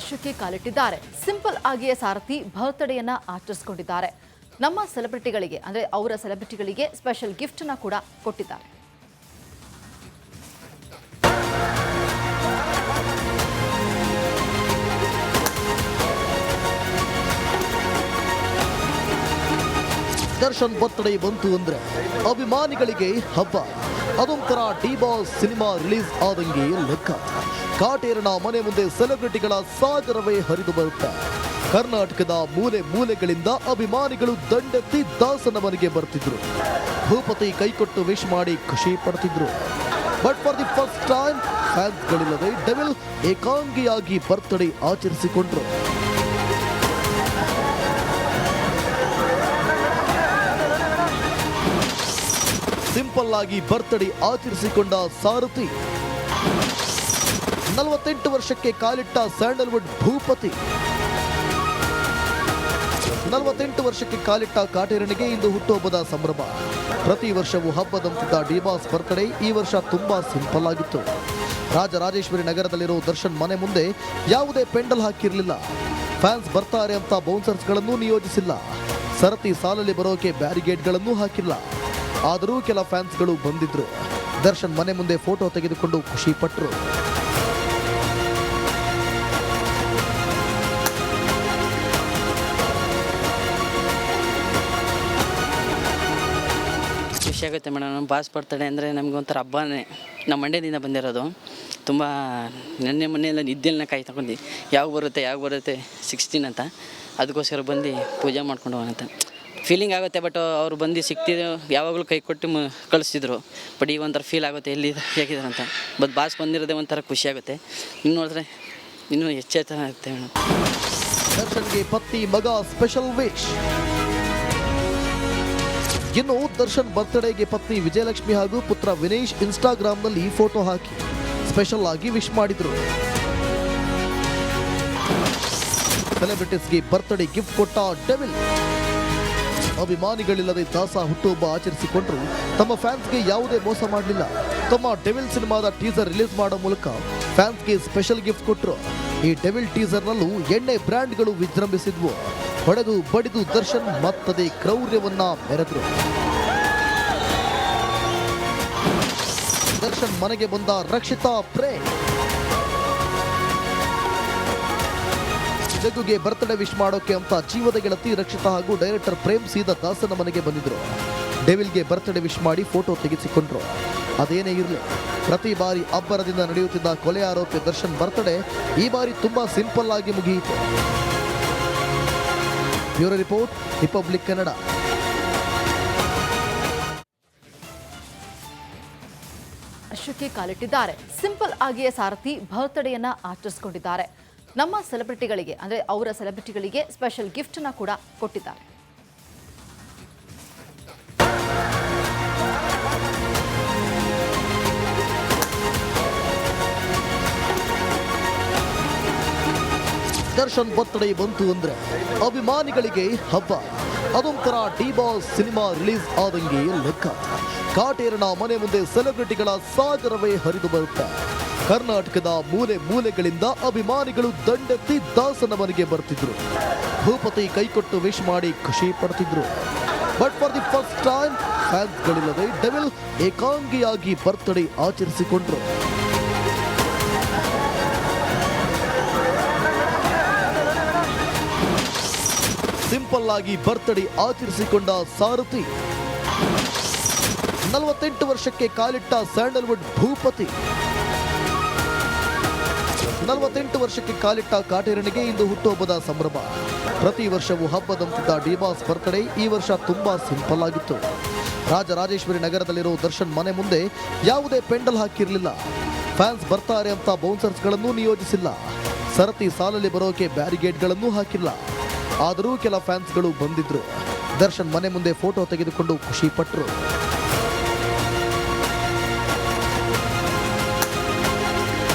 ಶುಕಿ ಕಾಲಿಟ್ಟಿದ್ದಾರೆ. ಸಿಂಪಲ್ ಆಗಿಯೇ ಸಾರಥಿ ಬರ್ತ್ಡೇಯನ್ನ ಆಚರಿಸಿಕೊಂಡಿದ್ದಾರೆ. ನಮ್ಮ ಸೆಲೆಬ್ರಿಟಿಗಳಿಗೆ ಅಂದ್ರೆ ಅವರ ಸೆಲೆಬ್ರಿಟಿಗಳಿಗೆ ಸ್ಪೆಷಲ್ ಗಿಫ್ಟ್ ನ ಕೂಡ ಕೊಟ್ಟಿದ್ದಾರೆ. ದರ್ಶನ್ ಬರ್ತ್ಡೇ ಬಂತು ಅಂದ್ರೆ ಅಭಿಮಾನಿಗಳಿಗೆ ಹಬ್ಬ. ಅದೊಂಥರ ಡಿ-ಬಾಸ್ ಸಿನಿಮಾ ರಿಲೀಸ್ ಆದಂಗೆ ಲೆಕ್ಕ. ಕಾಟೇರನ ಮನೆ ಮುಂದೆ ಸೆಲೆಬ್ರಿಟಿಗಳ ಸಾಗರವೇ ಹರಿದು ಬರುತ್ತೆ. ಕರ್ನಾಟಕದ ಮೂಲೆ ಮೂಲೆಗಳಿಂದ ಅಭಿಮಾನಿಗಳು ದಂಡೆತ್ತಿ ದಾಸನ ಮನೆಗೆ ಬರ್ತಿದ್ರು. ಭೂಪತಿ ಕೈಕೊಟ್ಟು ವಿಶ್ ಮಾಡಿ ಖುಷಿ ಪಡ್ತಿದ್ರು. But for the first time ಫ್ಯಾನ್ಸ್ಗಳಿಲ್ಲದೆ ಡೆವಿಲ್ ಏಕಾಂಗಿಯಾಗಿ ಬರ್ತ್ಡೇ ಆಚರಿಸಿಕೊಂಡ್ರು. ಸಿಂಪಲ್ ಆಗಿ ಬರ್ತ್ಡೇ ಆಚರಿಸಿಕೊಂಡ ಸಾರಥಿ, 48 ವರ್ಷಕ್ಕೆ ಕಾಲಿಟ್ಟ ಸ್ಯಾಂಡಲ್ವುಡ್ ಭೂಪತಿ, 48 ವರ್ಷಕ್ಕೆ ಕಾಲಿಟ್ಟ ಕಾಟೇರನಿಗೆ ಇಂದು ಹುಟ್ಟುಹಬ್ಬದ ಸಂಭ್ರಮ. ಪ್ರತಿ ವರ್ಷವೂ ಹಬ್ಬದಂತಿದ್ದ ಡಿ-ಬಾಸ್ ಬರ್ತ್ಡೇ ಈ ವರ್ಷ ತುಂಬಾ ಸಿಂಪಲ್ ಆಗಿತ್ತು. ರಾಜರಾಜೇಶ್ವರಿ ನಗರದಲ್ಲಿರೋ ದರ್ಶನ್ ಮನೆ ಮುಂದೆ ಯಾವುದೇ ಪೆಂಡಲ್ ಹಾಕಿರಲಿಲ್ಲ. ಫ್ಯಾನ್ಸ್ ಬರ್ತಾರೆ ಅಂತ ಬೌನ್ಸರ್ಸ್ಗಳನ್ನು ನಿಯೋಜಿಸಿಲ್ಲ. ಸರತಿ ಸಾಲಲ್ಲಿ ಬರೋಕೆ ಬ್ಯಾರಿಗೇಡ್ಗಳನ್ನು ಹಾಕಿಲ್ಲ. ಆದರೂ ಕೆಲ ಫ್ಯಾನ್ಸ್ಗಳು ಬಂದಿದ್ರು. ದರ್ಶನ್ ಮನೆ ಮುಂದೆ ಫೋಟೋ ತೆಗೆದುಕೊಂಡು ಖುಷಿ ಪಟ್ಟರು. ಖುಷಿ ಆಗುತ್ತೆ ಮೇಡಮ್. ನಮ್ಮ ಬಾಸ್ ಬರ್ತ್ಡೇ ಅಂದರೆ ನಮ್ಗೆ ಒಂಥರ ಹಬ್ಬನೇ. ನಮ್ಮ ಮಂಡ್ಯದಿಂದ ಬಂದಿರೋದು. ತುಂಬ ನೆನ್ನೆ ಮೊನ್ನೆಲ್ಲ ನಿದ್ದೆಲ್ಲ ಕಾಯಿ ತಗೊಂಡು ಯಾವಾಗ ಬರುತ್ತೆ 16 ಅಂತ, ಅದಕ್ಕೋಸ್ಕರ ಬಂದು ಪೂಜೆ ಮಾಡ್ಕೊಂಡು ಹೋಗೋಣಂತ ಫೀಲಿಂಗ್ ಆಗುತ್ತೆ. ಬಟ್ ಅವ್ರು ಬಂದು ಸಿಗ್ತಿದ್ರು, ಯಾವಾಗಲೂ ಕೈ ಕೊಟ್ಟು ಕಳಿಸ್ತಿದ್ರು. ಬಟ್ ಈಗ ಒಂಥರ ಫೀಲ್ ಆಗುತ್ತೆ ಎಲ್ಲಿ ಹೇಗಿದ್ದಾರೆ ಅಂತ. ಬಟ್ ಬಾಸ್ ಬಂದಿರೋದೇ ಒಂಥರ ಖುಷಿ ಆಗುತ್ತೆ. ಇನ್ನು ನೋಡಿದ್ರೆ ಇನ್ನೂ ಹೆಚ್ಚು ಆಗುತ್ತೆ ಮೇಡಮ್. ದರ್ಶನ್ಗೆ ಪತ್ನಿ ಮಗ ಸ್ಪೆಷಲ್ ವಿಶ್. ಇನ್ನು ದರ್ಶನ್ ಬರ್ತ್ಡೇಗೆ ಪತ್ನಿ ವಿಜಯಲಕ್ಷ್ಮಿ ಹಾಗೂ ಪುತ್ರ ವಿನೇಶ್ ಇನ್ಸ್ಟಾಗ್ರಾಮ್ನಲ್ಲಿ ಫೋಟೋ ಹಾಕಿ ಸ್ಪೆಷಲ್ ಆಗಿ ವಿಶ್ ಮಾಡಿದ್ರು. ಸೆಲೆಬ್ರಿಟೀಸ್ಗೆ ಬರ್ತ್ಡೇ ಗಿಫ್ಟ್ ಕೊಟ್ಟ ಡೆವಿಲ್. ಅಭಿಮಾನಿಗಳಿಲ್ಲದೆ ದಾಸ ಹುಟ್ಟುಹಬ್ಬ ಆಚರಿಸಿಕೊಂಡ್ರು. ತಮ್ಮ ಫ್ಯಾನ್ಸ್ಗೆ ಯಾವುದೇ ಮೋಸ ಮಾಡಲಿಲ್ಲ. ತಮ್ಮ ಡೆವಿಲ್ ಸಿನಿಮಾದ ಟೀಸರ್ ರಿಲೀಸ್ ಮಾಡೋ ಮೂಲಕ ಫ್ಯಾನ್ಸ್ಗೆ ಸ್ಪೆಷಲ್ ಗಿಫ್ಟ್ ಕೊಟ್ಟರು. ಈ ಡೆವಿಲ್ ಟೀಸರ್ನಲ್ಲೂ ಎಣ್ಣೆ ಬ್ರ್ಯಾಂಡ್ಗಳು ವಿಜೃಂಭಿಸಿದ್ವು. ಹೊಡೆದು ಬಡಿದು ದರ್ಶನ್ ಮತ್ತದೇ ಕ್ರೌರ್ಯವನ್ನ ಮೆರೆದ್ರು. ದರ್ಶನ್ ಮನೆಗೆ ಬಂದ ರಕ್ಷಿತಾ ಪ್ರೇಮ್. ಜಗ್ಗುಗೆ ಬರ್ತ್ಡೇ ವಿಶ್ ಮಾಡೋಕೆ ಅಂತ ಜೀವದ ಗೆಳತಿ ರಕ್ಷಿತಾ ಹಾಗೂ ಡೈರೆಕ್ಟರ್ ಪ್ರೇಮ್ ಸೀದಾ ದಾಸನ ಮನೆಗೆ ಬಂದಿದ್ರು. ಡೆವಿಲ್ಗೆ ಬರ್ತ್ಡೇ ವಿಶ್ ಮಾಡಿ ಫೋಟೋ ತೆಗೆಸಿಕೊಂಡ್ರು. ಅದೇನೇ ಇರಲಿ, ಪ್ರತಿ ಬಾರಿ ಅಬ್ಬರದಿಂದ ನಡೆಯುತ್ತಿದ್ದ ಕೊಲೆ ಆರೋಪಿ ದರ್ಶನ್ ಬರ್ತ್ಡೇ ಈ ಬಾರಿ ತುಂಬಾ ಸಿಂಪಲ್ ಆಗಿ ಮುಗಿಯಿತು. Bureau report, republic Kannada. ಶುಕಿ ಕಾಲಿಟ್ಟಿದ್ದಾರೆ. ಸಿಂಪಲ್ ಆಗಿಯೇ ಸಾರಥಿ ಬರ್ತ್ಡೇಯನ್ನ ಆಚರಿಸಿಕೊಂಡಿದ್ದಾರೆ. ನಮ್ಮ ಸೆಲೆಬ್ರಿಟಿಗಳಿಗೆ ಅಂದ್ರೆ ಅವರ ಸೆಲೆಬ್ರಿಟಿಗಳಿಗೆ ಸ್ಪೆಷಲ್ ಗಿಫ್ಟ್ ನ ಕೂಡ ಕೊಟ್ಟಿದ್ದಾರೆ. ದರ್ಶನ್ ಬರ್ತ್ಡೇ ಬಂತು ಅಂದ್ರೆ ಅಭಿಮಾನಿಗಳಿಗೆ ಹಬ್ಬ. ಅದೊಂಥರ ಡಿ-ಬಾಸ್ ಸಿನಿಮಾ ರಿಲೀಸ್ ಆದಂಗೆ ಲೆಕ್ಕ. ಕಾಟೇರನ ಮನೆ ಮುಂದೆ ಸೆಲೆಬ್ರಿಟಿಗಳ ಸಾಗರವೇ ಹರಿದು ಬರುತ್ತೆ. ಕರ್ನಾಟಕದ ಮೂಲೆ ಮೂಲೆಗಳಿಂದ ಅಭಿಮಾನಿಗಳು ದಂಡೆತ್ತಿ ದಾಸನ ಮನೆಗೆ ಬರ್ತಿದ್ರು. ಭೂಪತಿ ಕೈಕೊಟ್ಟು ವಿಶ್ ಮಾಡಿ ಖುಷಿ ಪಡ್ತಿದ್ರು. But for the first time ಫ್ಯಾನ್ಸ್ಗಳಿಲ್ಲದೆ ಡೆವಿಲ್ ಏಕಾಂಗಿಯಾಗಿ ಬರ್ತ್ಡೇ ಆಚರಿಸಿಕೊಂಡ್ರು. ಸಿಂಪಲ್ ಆಗಿ ಬರ್ತ್ಡೇ ಆಚರಿಸಿಕೊಂಡ ಸಾರಥಿ, 48 ವರ್ಷಕ್ಕೆ ಕಾಲಿಟ್ಟ ಸ್ಯಾಂಡಲ್ವುಡ್ ಭೂಪತಿ, 48 ವರ್ಷಕ್ಕೆ ಕಾಲಿಟ್ಟ ಕಾಟೇರನಿಗೆ ಇಂದು ಹುಟ್ಟುಹಬ್ಬದ ಸಂಭ್ರಮ. ಪ್ರತಿ ವರ್ಷವೂ ಹಬ್ಬದಂತಿದ್ದ ಡಿ-ಬಾಸ್ ಬರ್ತ್ಡೇ ಈ ವರ್ಷ ತುಂಬಾ ಸಿಂಪಲ್ ಆಗಿತ್ತು. ರಾಜರಾಜೇಶ್ವರಿ ನಗರದಲ್ಲಿರೋ ದರ್ಶನ್ ಮನೆ ಮುಂದೆ ಯಾವುದೇ ಪೆಂಡಲ್ ಹಾಕಿರಲಿಲ್ಲ. ಫ್ಯಾನ್ಸ್ ಬರ್ತಾರೆ ಅಂತ ಬೌನ್ಸರ್ಸ್ಗಳನ್ನು ನಿಯೋಜಿಸಿಲ್ಲ. ಸರತಿ ಸಾಲಲ್ಲಿ ಬರೋಕೆ ಬ್ಯಾರಿಗೇಡ್ಗಳನ್ನು ಹಾಕಿಲ್ಲ. ಆದರೂ ಕೆಲ ಫ್ಯಾನ್ಸ್ಗಳು ಬಂದಿದ್ರು. ದರ್ಶನ್ ಮನೆ ಮುಂದೆ ಫೋಟೋ ತೆಗೆದುಕೊಂಡು ಖುಷಿ ಪಟ್ಟರು.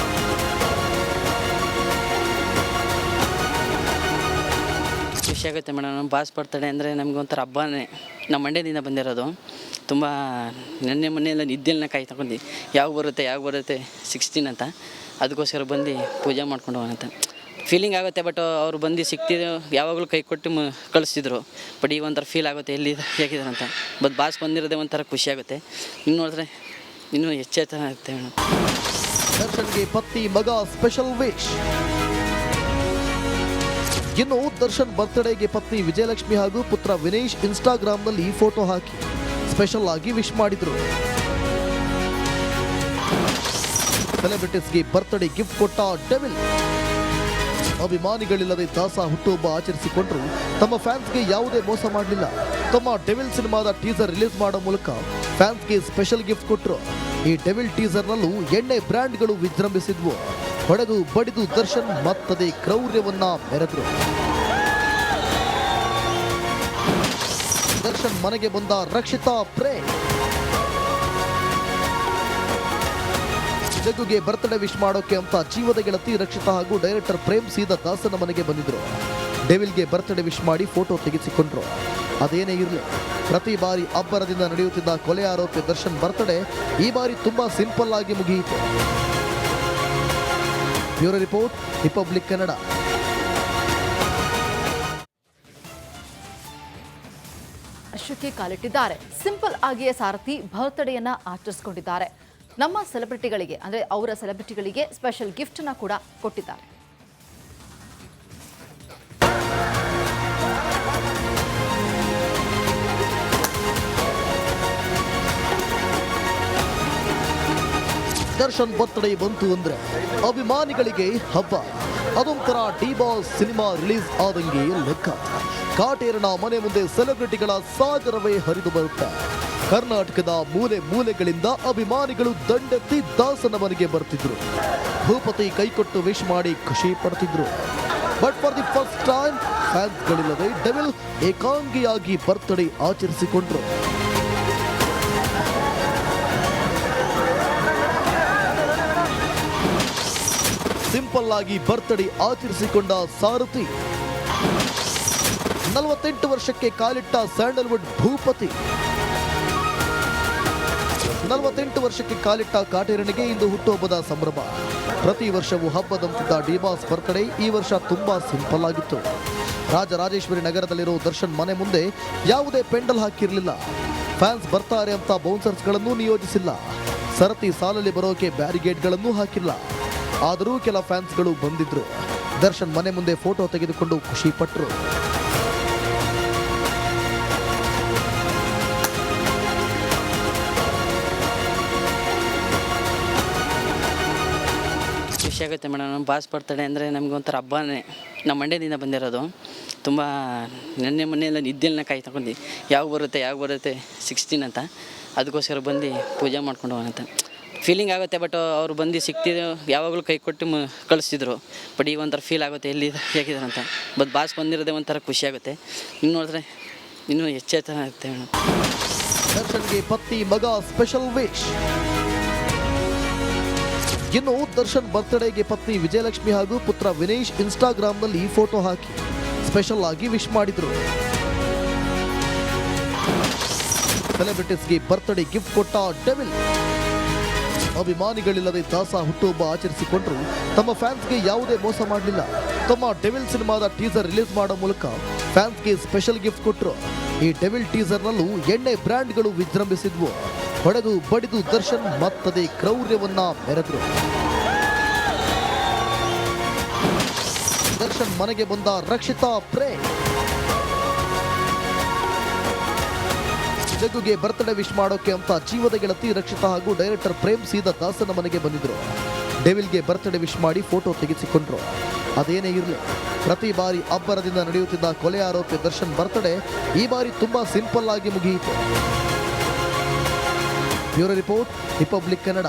ಖುಷಿ ಆಗುತ್ತೆ ಮೇಡಮ್. ನಮ್ಮ ಬಾಸ್ ಬರ್ತ್ಡೇ ಅಂದರೆ ನಮ್ಗೆ ಒಂಥರ ಹಬ್ಬನೇ. ನಮ್ಮ ಮಂಡ್ಯದಿಂದ ಬಂದಿರೋದು. ತುಂಬ ನೆನ್ನೆ ಮೊನ್ನೆಲ್ಲ ನಿದ್ದೆಲ್ಲ ಕಾಯಿ ತಗೊಂಡು ಯಾವಾಗ ಬರುತ್ತೆ 16 ಅಂತ, ಅದಕ್ಕೋಸ್ಕರ ಬಂದು ಪೂಜೆ ಮಾಡ್ಕೊಂಡು ಹೋಗೋಣಂತ ಫೀಲಿಂಗ್ ಆಗುತ್ತೆ. ಬಟ್ ಅವ್ರು ಬಂದು ಸಿಗ್ತಿದ್ದು ಯಾವಾಗಲೂ ಕೈ ಕೊಟ್ಟು ಕಳಿಸ್ತಿದ್ರು. ಬಟ್ ಈಗ ಒಂಥರ ಫೀಲ್ ಆಗುತ್ತೆ ಎಲ್ಲಿ ಹೇಗಿದ್ದಾರೆ ಅಂತ. ಬಟ್ ಬಾಸ್ ಬಂದಿರೋದೇ ಒಂಥರ ಖುಷಿ ಆಗುತ್ತೆ. ಇನ್ನು ನೋಡಿದ್ರೆ ಇನ್ನೂ ಹೆಚ್ಚೇತನ ಆಗುತ್ತೆ ಮೇಡಮ್. ದರ್ಶನ್ಗೆ ಪತ್ನಿ ಮಗ ಸ್ಪೆಷಲ್ ವಿಶ್. ಇನ್ನು ದರ್ಶನ್ ಬರ್ತ್ಡೇಗೆ ಪತ್ನಿ ವಿಜಯಲಕ್ಷ್ಮಿ ಹಾಗೂ ಪುತ್ರ ವಿನೇಶ್ ಇನ್ಸ್ಟಾಗ್ರಾಮ್ನಲ್ಲಿ ಫೋಟೋ ಹಾಕಿ ಸ್ಪೆಷಲ್ ಆಗಿ ವಿಶ್ ಮಾಡಿದ್ರು. ಸೆಲೆಬ್ರಿಟೀಸ್ಗೆ ಬರ್ತ್ಡೇ ಗಿಫ್ಟ್ ಕೊಟ್ಟ ಡೆವಿಲ್. ಅಭಿಮಾನಿಗಳಿಲ್ಲದೆ ದಾಸ ಹುಟ್ಟುಹಬ್ಬ ಆಚರಿಸಿಕೊಂಡ್ರು ತಮ್ಮ ಫ್ಯಾನ್ಸ್ಗೆ ಯಾವುದೇ ಮೋಸ ಮಾಡಲಿಲ್ಲ. ತಮ್ಮ ಡೆವಿಲ್ ಸಿನಿಮಾದ ಟೀಸರ್ ರಿಲೀಸ್ ಮಾಡೋ ಮೂಲಕ ಫ್ಯಾನ್ಸ್ಗೆ ಸ್ಪೆಷಲ್ ಗಿಫ್ಟ್ ಕೊಟ್ಟರು. ಈ ಡೆವಿಲ್ ಟೀಸರ್ನಲ್ಲೂ ಎಣ್ಣೆ ಬ್ರ್ಯಾಂಡ್ಗಳು ವಿಜೃಂಭಿಸಿದ್ವು. ಹೊಡೆದು ಬಡಿದು ದರ್ಶನ್ ಮತ್ತದೇ ಕ್ರೌರ್ಯವನ್ನ ಮೆರೆದ್ರು. ದರ್ಶನ್ ಮನೆಗೆ ಬಂದ ರಕ್ಷಿತಾ ಪ್ರೇಮ್. ಜಗ್ಗುಗೆ ಬರ್ತ್ಡೇ ವಿಶ್ ಮಾಡೋಕೆ ಅಂತ ಜೀವದ ಗೆಳತಿ ರಕ್ಷಿತಾ ಹಾಗೂ ಡೈರೆಕ್ಟರ್ ಪ್ರೇಮ್ ಸೀದಾ ದಾಸನ ಮನೆಗೆ ಬಂದಿದ್ರು. ಡೆವಿಲ್ಗೆ ಬರ್ತ್ಡೇ ವಿಶ್ ಮಾಡಿ ಫೋಟೋ ತೆಗೆಸಿಕೊಂಡ್ರು. ಅದೇನೇ ಇರಲಿ, ಪ್ರತಿ ಬಾರಿ ಅಬ್ಬರದಿಂದ ನಡೆಯುತ್ತಿದ್ದ ಕೊಲೆ ಆರೋಪಿ ದರ್ಶನ್ ಬರ್ತ್ಡೇ ಈ ಬಾರಿ ತುಂಬಾ ಸಿಂಪಲ್ ಆಗಿ ಮುಗಿಯಿತು. Bureau report, republic Kannada. ಅಶೋಕ್ಗೆ ಕಾಲಿಟ್ಟಿದ್ದಾರೆ. ಸಿಂಪಲ್ ಆಗಿಯೇ ಸಾರಥಿ ಬರ್ತ್ಡೇಯನ್ನ ಆಚರಿಸಿಕೊಂಡಿದ್ದಾರೆ. ನಮ್ಮ ಸೆಲೆಬ್ರಿಟಿಗಳಿಗೆ ಅಂದರೆ ಅವರ ಸೆಲೆಬ್ರಿಟಿಗಳಿಗೆ ಸ್ಪೆಷಲ್ ಗಿಫ್ಟನ್ನು ಕೂಡ ಕೊಟ್ಟಿದ್ದಾರೆ. ದರ್ಶನ್ ಬರ್ತ್ಡೇ ಬಂತು ಅಂದ್ರೆ ಅಭಿಮಾನಿಗಳಿಗೆ ಹಬ್ಬ. ಅದೊಂಥರ ಡಿ ಬಾಸ್ ಸಿನಿಮಾ ರಿಲೀಸ್ ಆದಂಗೆ ಲೆಕ್ಕ. ಕಾಟೇರನ ಮನೆ ಮುಂದೆ ಸೆಲೆಬ್ರಿಟಿಗಳ ಸಾಗರವೇ ಹರಿದು ಬರುತ್ತೆ. ಕರ್ನಾಟಕದ ಮೂಲೆ ಮೂಲೆಗಳಿಂದ ಅಭಿಮಾನಿಗಳು ದಂಡೆತ್ತಿ ದಾಸನ ಮನೆಗೆ ಬರ್ತಿದ್ರು. ಭೂಪತಿ ಕೈಕೊಟ್ಟು ವಿಶ್ ಮಾಡಿ ಖುಷಿ ಪಡ್ತಿದ್ರು. But for the first time ಫ್ಯಾನ್ಸ್ಗಳಿಲ್ಲದೆ ಡೆವಿಲ್ ಏಕಾಂಗಿಯಾಗಿ ಬರ್ತ್ಡೇ ಆಚರಿಸಿಕೊಂಡ್ರು. ಸಿಂಪಲ್ ಆಗಿ ಬರ್ತ್ಡೇ ಆಚರಿಸಿಕೊಂಡ ಸಾರಥಿ. 48 ವರ್ಷಕ್ಕೆ ಕಾಲಿಟ್ಟ ಸ್ಯಾಂಡಲ್ವುಡ್ ಭೂಪತಿ. 48 ವರ್ಷಕ್ಕೆ ಕಾಲಿಟ್ಟ ಕಾಟೇರನಿಗೆ ಇಂದು ಹುಟ್ಟುಹಬ್ಬದ ಸಂಭ್ರಮ. ಪ್ರತಿ ವರ್ಷವೂ ಹಬ್ಬದಂತಿದ್ದ ಡಿಬಾಸ್ ಬರ್ತ್ಡೇ ಈ ವರ್ಷ ತುಂಬಾ ಸಿಂಪಲ್ ಆಗಿತ್ತು. ರಾಜರಾಜೇಶ್ವರಿ ನಗರದಲ್ಲಿರೋ ದರ್ಶನ್ ಮನೆ ಮುಂದೆ ಯಾವುದೇ ಪೆಂಡಲ್ ಹಾಕಿರಲಿಲ್ಲ. ಫ್ಯಾನ್ಸ್ ಬರ್ತಾರೆ ಅಂತ ಬೌನ್ಸರ್ಸ್ಗಳನ್ನು ನಿಯೋಜಿಸಿಲ್ಲ. ಸರತಿ ಸಾಲಲ್ಲಿ ಬರೋಕೆ ಬ್ಯಾರಿಗೇಡ್ಗಳನ್ನು ಹಾಕಿಲ್ಲ. ಆದರೂ ಕೆಲ ಫ್ಯಾನ್ಸ್ಗಳು ಬಂದಿದ್ರು. ದರ್ಶನ್ ಮನೆ ಮುಂದೆ ಫೋಟೋ ತೆಗೆದುಕೊಂಡು ಖುಷಿ ಪಟ್ಟರು. ಖುಷಿ ಆಗುತ್ತೆ ಮೇಡಮ್. ನಮ್ಮ ಬಾಸ್ ಬರ್ತ್ಡೇ ಅಂದರೆ ನಮ್ಗೆ ಒಂಥರ ಹಬ್ಬನೇ. ನಮ್ಮ ಮಂಡ್ಯದಿಂದ ಬಂದಿರೋದು. ತುಂಬ ನೆನ್ನೆ ಮೊನ್ನೆಲ್ಲ ನಿದ್ದೆಲ್ಲ ಕಾಯಿ ತಗೊಂಡು ಯಾವಾಗ ಬರುತ್ತೆ 16 ಅಂತ. ಅದಕ್ಕೋಸ್ಕರ ಬಂದು ಪೂಜೆ ಮಾಡ್ಕೊಂಡು ಹೋಗೋಣಂತ ಫೀಲಿಂಗ್ ಆಗುತ್ತೆ. ಬಟ್ ಅವ್ರು ಬಂದು ಸಿಗ್ತಿದ್ದು ಯಾವಾಗಲೂ ಕೈ ಕೊಟ್ಟು ಕಳಿಸ್ತಿದ್ರು. ಬಟ್ ಈಗ ಒಂಥರ ಫೀಲ್ ಆಗುತ್ತೆ ಎಲ್ಲಿ ಹೇಗಿದ್ದಾರೆ ಅಂತ. ಬಟ್ ಬಾಸ್ ಬಂದಿರೋದೇ ಒಂಥರ ಖುಷಿ ಆಗುತ್ತೆ. ಇನ್ನು ನೋಡಿದ್ರೆ ಇನ್ನೂ ಹೆಚ್ಚೇತನ ಆಗುತ್ತೆ ಮೇಡಮ್. ದರ್ಶನ್ಗೆ ಪತ್ನಿ ಮಗ ಸ್ಪೆಷಲ್ ವಿಶ್. ಇನ್ನು ದರ್ಶನ್ ಬರ್ತ್ಡೇಗೆ ಪತ್ನಿ ವಿಜಯಲಕ್ಷ್ಮಿ ಹಾಗೂ ಪುತ್ರ ವಿನೇಶ್ ಇನ್ಸ್ಟಾಗ್ರಾಮ್ನಲ್ಲಿ ಫೋಟೋ ಹಾಕಿ ಸ್ಪೆಷಲ್ ಆಗಿ ವಿಶ್ ಮಾಡಿದ್ರು. ಸೆಲೆಬ್ರಿಟೀಸ್ಗೆ ಬರ್ತ್ಡೇ ಗಿಫ್ಟ್ ಕೊಟ್ಟ ಡೆವಿಲ್. ಅಭಿಮಾನಿಗಳಿಲ್ಲದೆ ದಾಸ ಹುಟ್ಟುಹಬ್ಬ ಆಚರಿಸಿಕೊಂಡ್ರು ತಮ್ಮ ಫ್ಯಾನ್ಸ್ಗೆ ಯಾವುದೇ ಮೋಸ ಮಾಡಲಿಲ್ಲ. ತಮ್ಮ ಡೆವಿಲ್ ಸಿನಿಮಾದ ಟೀಸರ್ ರಿಲೀಸ್ ಮಾಡೋ ಮೂಲಕ ಫ್ಯಾನ್ಸ್ಗೆ ಸ್ಪೆಷಲ್ ಗಿಫ್ಟ್ ಕೊಟ್ಟರು. ಈ ಡೆವಿಲ್ ಟೀಸರ್ನಲ್ಲೂ ಎಣ್ಣೆ ಬ್ರ್ಯಾಂಡ್ಗಳು ವಿಜೃಂಭಿಸಿದ್ವು. ಹೊಡೆದು ಬಡಿದು ದರ್ಶನ್ ಮತ್ತದೇ ಕ್ರೌರ್ಯವನ್ನ ಮೆರೆದ್ರು. ದರ್ಶನ್ ಮನೆಗೆ ಬಂದ ರಕ್ಷಿತಾ ಪ್ರೇಮ್. ಜಗ್ಗುಗೆ ಬರ್ತ್ಡೇ ವಿಶ್ ಮಾಡೋಕೆ ಅಂತ ಜೀವದ ಗೆಳತಿ ರಕ್ಷಿತಾ ಹಾಗೂ ಡೈರೆಕ್ಟರ್ ಪ್ರೇಮ್ ಸೀದಾ ದಾಸನ ಮನೆಗೆ ಬಂದಿದ್ರು. ಡೆವಿಲ್ಗೆ ಬರ್ತ್ಡೇ ವಿಶ್ ಮಾಡಿ ಫೋಟೋ ತೆಗೆಸಿಕೊಂಡ್ರು. ಅದೇನೇ ಇರಲಿ, ಪ್ರತಿ ಬಾರಿ ಅಬ್ಬರದಿಂದ ನಡೆಯುತ್ತಿದ್ದ ಕೊಲೆ ಆರೋಪಿ ದರ್ಶನ್ ಬರ್ತ್ಡೇ ಈ ಬಾರಿ ತುಂಬಾ ಸಿಂಪಲ್ ಆಗಿ ಮುಗಿಯಿತು. Bureau report, republic Kannada.